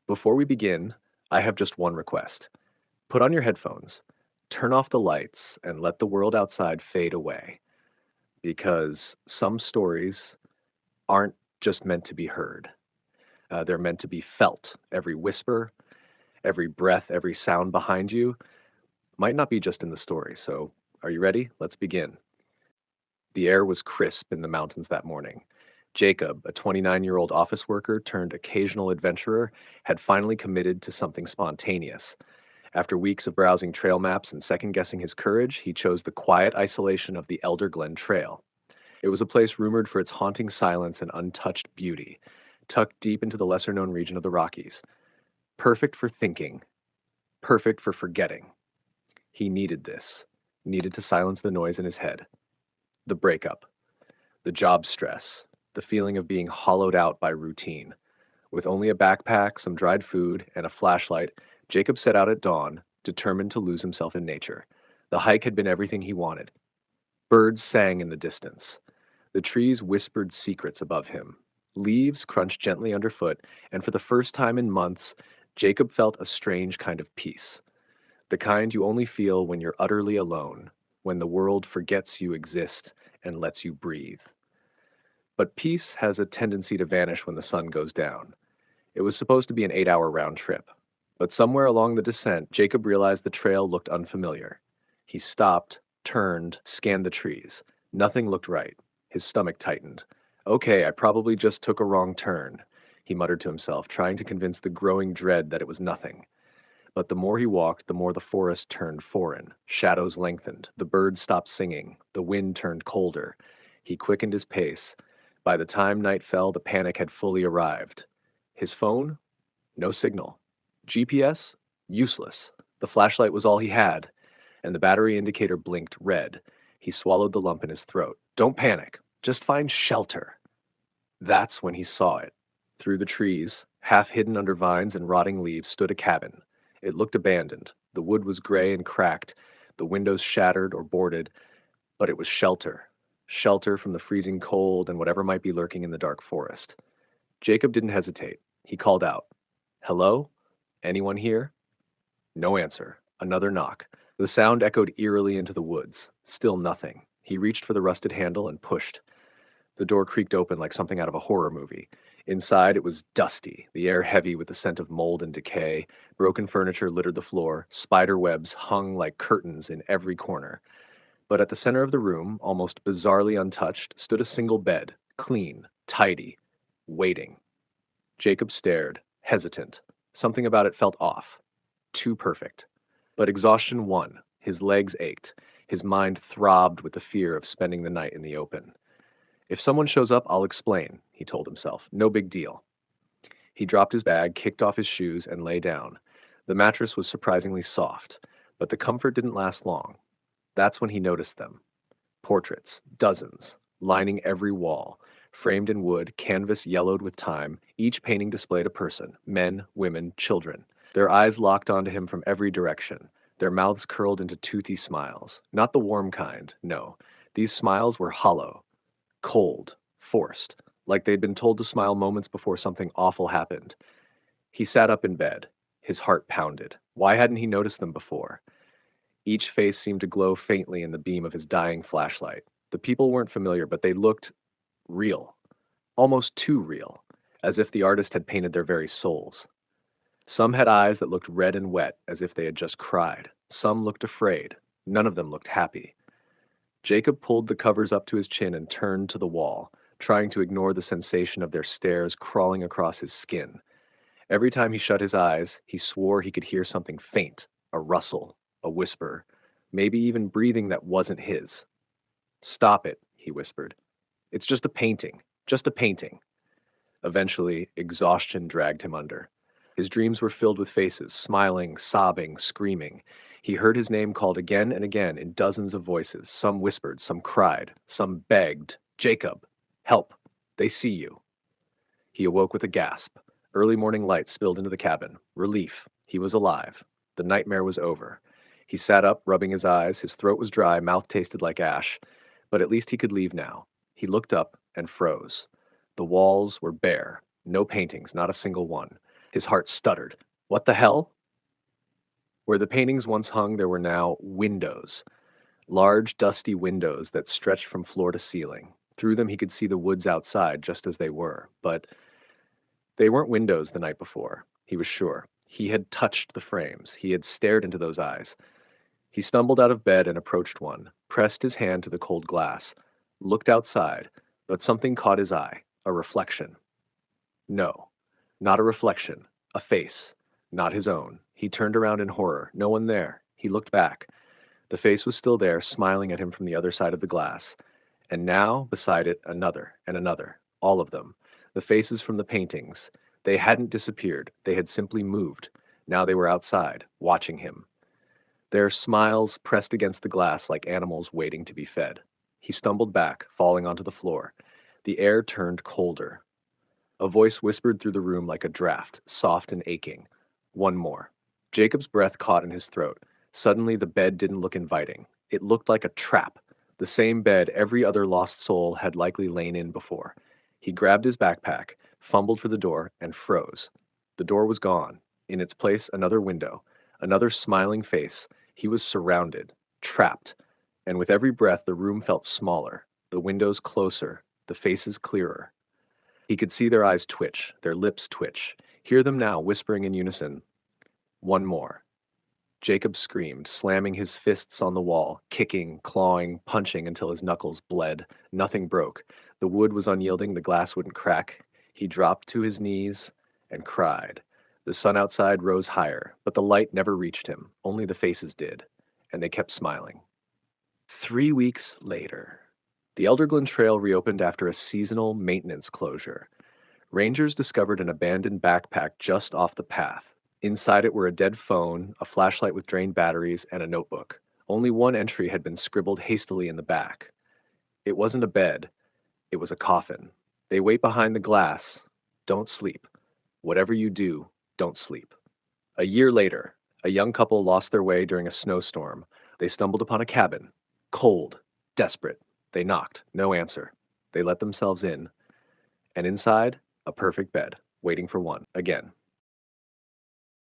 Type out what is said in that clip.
Before we begin, I have just one request. Put on your headphones, turn off the lights, and let the world outside fade away. Because some stories aren't just meant to be heard, they're meant to be felt. Every whisper, every breath, every sound behind you might not be just in the story. So, are you ready? Let's begin. The air was crisp in the mountains that morning. Jacob, a 29-year-old office worker turned occasional adventurer, had finally committed to something spontaneous. After weeks of browsing trail maps and second-guessing his courage, he chose the quiet isolation of the Elder Glen Trail. It was a place rumored for its haunting silence and untouched beauty, tucked deep into the lesser-known region of the Rockies. Perfect for thinking, perfect for forgetting. He needed this, needed to silence the noise in his head. The breakup, the job stress, the feeling of being hollowed out by routine. With only a backpack, some dried food, and a flashlight, Jacob set out at dawn, determined to lose himself in nature. The hike had been everything he wanted. Birds sang in the distance. The trees whispered secrets above him. Leaves crunched gently underfoot, and for the first time in months, Jacob felt a strange kind of peace. The kind you only feel when you're utterly alone, when the world forgets you exist and lets you breathe. But peace has a tendency to vanish when the sun goes down. It was supposed to be an 8-hour round trip. But somewhere along the descent, Jacob realized the trail looked unfamiliar. He stopped, turned, scanned the trees. Nothing looked right. His stomach tightened. Okay, I probably just took a wrong turn, he muttered to himself, trying to convince the growing dread that it was nothing. But the more he walked, the more the forest turned foreign. Shadows lengthened. The birds stopped singing. The wind turned colder. He quickened his pace. By the time night fell, the panic had fully arrived. His phone? No signal. GPS? Useless. The flashlight was all he had, and the battery indicator blinked red. He swallowed the lump in his throat. Don't panic. Just find shelter. That's when he saw it. Through the trees, half hidden under vines and rotting leaves, stood a cabin. It looked abandoned. The wood was gray and cracked, the windows shattered or boarded, but it was shelter. Shelter from the freezing cold and whatever might be lurking in the dark forest. Jacob didn't hesitate. He called out, "Hello? Anyone here?" No answer. Another knock. The sound echoed eerily into the woods. Still nothing. He reached for the rusted handle and pushed. The door creaked open like something out of a horror movie. Inside, it was dusty, the air heavy with the scent of mold and decay. Broken furniture littered the floor. Spider webs hung like curtains in every corner. But at the center of the room, almost bizarrely untouched, stood a single bed, clean, tidy, waiting. Jacob stared, hesitant. Something about it felt off. Too perfect. But exhaustion won. His legs ached. His mind throbbed with the fear of spending the night in the open. If someone shows up, I'll explain, he told himself. No big deal. He dropped his bag, kicked off his shoes, and lay down. The mattress was surprisingly soft, but the comfort didn't last long. That's when he noticed them. Portraits, dozens, lining every wall, framed in wood, canvas yellowed with time, each painting displayed a person, men, women, children. Their eyes locked onto him from every direction, their mouths curled into toothy smiles. Not the warm kind, no. These smiles were hollow, cold, forced, like they'd been told to smile moments before something awful happened. He sat up in bed. His heart pounded. Why hadn't he noticed them before? Each face seemed to glow faintly in the beam of his dying flashlight. The people weren't familiar, but they looked real. Almost too real, as if the artist had painted their very souls. Some had eyes that looked red and wet, as if they had just cried. Some looked afraid. None of them looked happy. Jacob pulled the covers up to his chin and turned to the wall, trying to ignore the sensation of their stares crawling across his skin. Every time he shut his eyes, he swore he could hear something faint, a rustle, a whisper, maybe even breathing that wasn't his. "Stop it," he whispered. "It's just a painting, just a painting." Eventually, exhaustion dragged him under. His dreams were filled with faces, smiling, sobbing, screaming. He heard his name called again and again in dozens of voices. Some whispered, some cried, some begged, "Jacob, help, they see you." He awoke with a gasp. Early morning light spilled into the cabin. Relief. He was alive. The nightmare was over. He sat up, rubbing his eyes. His throat was dry, mouth tasted like ash. But at least he could leave now. He looked up and froze. The walls were bare. No paintings, not a single one. His heart stuttered. What the hell? Where the paintings once hung, there were now windows. Large, dusty windows that stretched from floor to ceiling. Through them, he could see the woods outside just as they were. But they weren't windows the night before, he was sure. He had touched the frames. He had stared into those eyes. He stumbled out of bed and approached one, pressed his hand to the cold glass, looked outside, but something caught his eye, a reflection. No, not a reflection, a face, not his own. He turned around in horror. No one there. He looked back. The face was still there, smiling at him from the other side of the glass. And now, beside it, another and another. All of them. The faces from the paintings. They hadn't disappeared. They had simply moved. Now they were outside, watching him. Their smiles pressed against the glass like animals waiting to be fed. He stumbled back, falling onto the floor. The air turned colder. A voice whispered through the room like a draft, soft and aching. One more. Jacob's breath caught in his throat. Suddenly, the bed didn't look inviting. It looked like a trap, the same bed every other lost soul had likely lain in before. He grabbed his backpack, fumbled for the door, and froze. The door was gone. In its place, another window, another smiling face. He was surrounded, trapped, and with every breath, the room felt smaller, the windows closer, the faces clearer. He could see their eyes twitch, their lips twitch, hear them now whispering in unison. One more. Jacob screamed, slamming his fists on the wall, kicking, clawing, punching until his knuckles bled. Nothing broke. The wood was unyielding, the glass wouldn't crack. He dropped to his knees and cried. The sun outside rose higher, but the light never reached him. Only the faces did, and they kept smiling. 3 weeks later, the Elderglen Trail reopened after a seasonal maintenance closure. Rangers discovered an abandoned backpack just off the path. Inside it were a dead phone, a flashlight with drained batteries, and a notebook. Only one entry had been scribbled hastily in the back. It wasn't a bed, it was a coffin. They wait behind the glass. Don't sleep. Whatever you do, don't sleep. A year later, a young couple lost their way during a snowstorm. They stumbled upon a cabin. Cold, desperate. They knocked, no answer. They let themselves in. And inside, a perfect bed, waiting for one, again.